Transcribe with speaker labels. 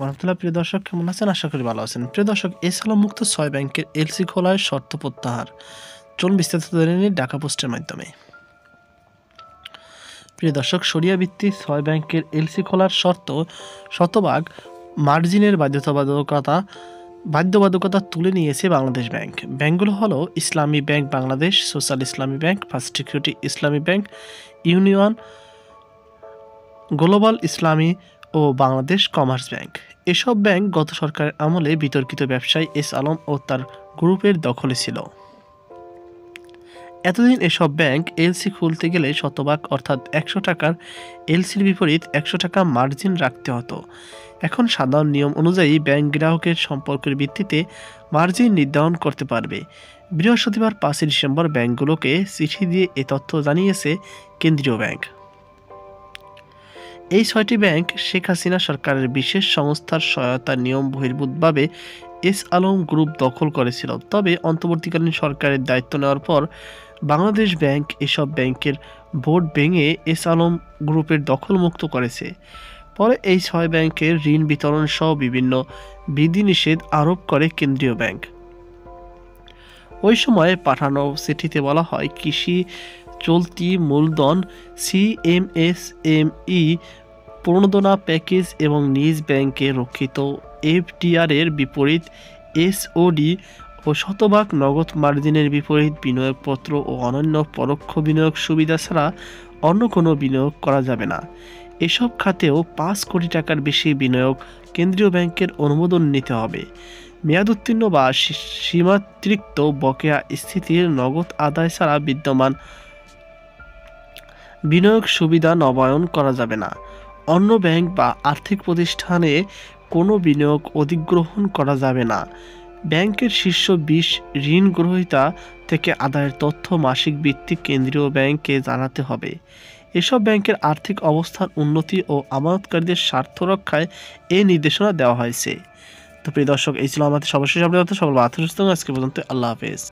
Speaker 1: রহমতুল্লাহ। প্রিয় দর্শক, কেমন আছেন? আশা করি ভালো আছেন। প্রিয় দর্শক, এসালাম মুক্ত ৬ ব্যাংকের এলসি খোলার শর্ত প্রত্যাহার। চলুন বিস্তারিত জেনে নিই ঢাকা পোস্টের মাধ্যমে। প্রিয় দর্শক, শরিয়া ভিত্তিক ৬ ব্যাংকের এলসি খোলার শর্ত শতভাগ মার্জিনের বাধ্যবাধকতা তুলে নিয়েছে বাংলাদেশ ব্যাংক। ব্যাংকগুলো হলো ইসলামী ব্যাংক বাংলাদেশ, সোশ্যাল ইসলামী ব্যাংক, ফার্স্ট সিকিউরিটি ইসলামী ব্যাংক, ইউনিয়ন, গ্লোবাল ইসলামী ও বাংলাদেশ কমার্স ব্যাংক। এসব ব্যাংক গত সরকারের আমলে বিতর্কিত ব্যবসায়ী এস আলম ও তার গ্রুপের দখলে ছিল। এতদিন এসব ব্যাংক এলসি খুলতে গেলে শতভাগ অর্থাৎ ১০০ টাকার এলসির বিপরীত ১০০ টাকা মার্জিন রাখতে হতো। এখন সাধারণ নিয়ম অনুযায়ী ব্যাংক গ্রাহকের সম্পর্কের ভিত্তিতে মার্জিন নির্ধারণ করতে পারবে। বৃহস্পতিবার ৫ ডিসেম্বর ব্যাংকগুলোকে চিঠি দিয়ে এ তথ্য জানিয়েছে কেন্দ্রীয় ব্যাংক। এই ৬টি ব্যাংক শেখ হাসিনা সরকারের বিশেষ সংস্থার সহায়তায় নিয়ম বহির্ভূতভাবে এস আলম গ্রুপ দখল করেছিল। তবে অন্তর্বর্তীকালীন সরকারের দায়িত্ব নেওয়ার পর বাংলাদেশ ব্যাংক এসব ব্যাংকের বোর্ড ভেঙে এস আলম গ্রুপের দখলমুক্ত করেছে। পরে এই ৬ ব্যাংকের ঋণ বিতরণ সহ বিভিন্ন বিধিনিষেধ আরোপ করে কেন্দ্রীয় ব্যাংক। ওই সময়ে পাঠানো চিঠিতে বলা হয়, কৃষি চলতি মূলধন, সিএমএসএমই প্রণোদনা প্যাকেজ এবং নিজ ব্যাংকে রক্ষিত এফডিআর-এর বিপরীত এসওডি ও শতভাগ নগদ মার্জিনের বিপরীত বিনিয়োগপত্র ও অন্যান্য পরোক্ষ বিনিয়োগ সুবিধা ছাড়া অন্য কোনো বিনিয়োগ করা যাবে না। এসব খাতেও ৫ কোটি টাকার বেশি বিনিয়োগ কেন্দ্রীয় ব্যাংকের অনুমোদন নিতে হবে। মেয়াদ উত্তীর্ণ বা সীমাতিরিক্ত বকেয়া স্থিতির নগদ আদায় ছাড়া বিদ্যমান বিনিয়োগ সুবিধা নবায়ন করা যাবে না। অন্য ব্যাংক বা আর্থিক প্রতিষ্ঠানে কোনো বিনিয়োগ অধিগ্রহণ করা যাবে না। ব্যাংকের শীর্ষ ২০ ঋণ গ্রহীতা থেকে আদায়ের তথ্য মাসিক ভিত্তিক কেন্দ্রীয় ব্যাংককে জানাতে হবে। এসব ব্যাংকের আর্থিক অবস্থার উন্নতি ও আমানতকারীদের স্বার্থ রক্ষায় এই নির্দেশনা দেওয়া হয়েছে। তো প্রিয় দর্শক, এই ছিল আমাদের সর্বশেষ আপডেট। সকল আজকে পর্যন্ত আল্লাহ হাফেজ।